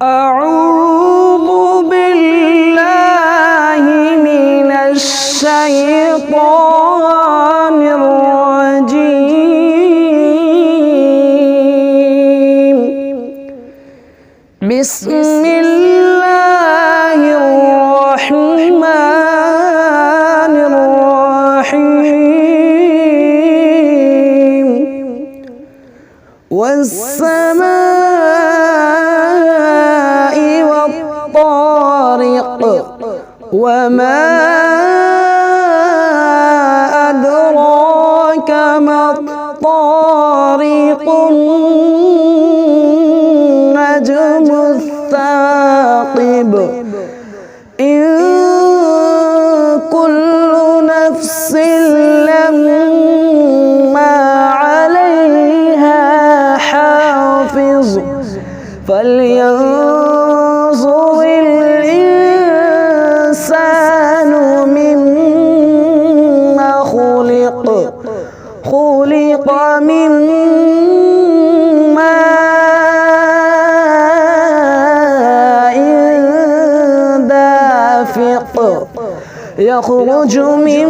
أعوذ بالله من الشيطان الرجيم. بسم الله الرحمن الرحيم. والسماء والطارق وما أدراك ما الطارق النجم الثاقب. إن كل نفس لما عليها حافظ فلينظر الإنسان مما خلق. خلق من ماء دافق يخرج من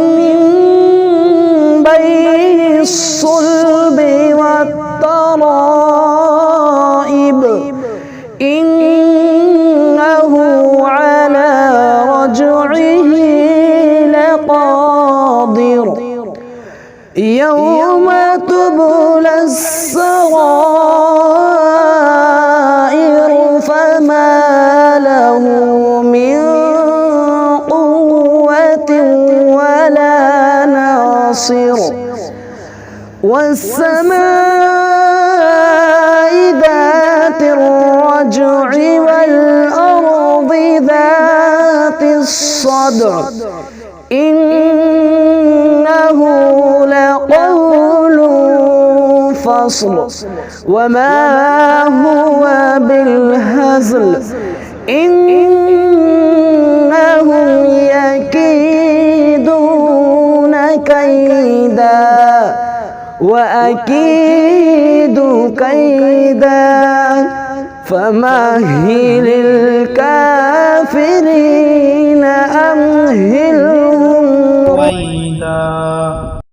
بين الصلب والترائب. إنه على رجعه لقادر. يوم تبلى السرائر فما له من قوة ولا ناصر. والسماء ذات الرجع والأرض ذات الصدع. إنه لقول فصل وما هو بالهزل. إنهم يكيدون كيدا وأكيد كيدا فمهل الكافرين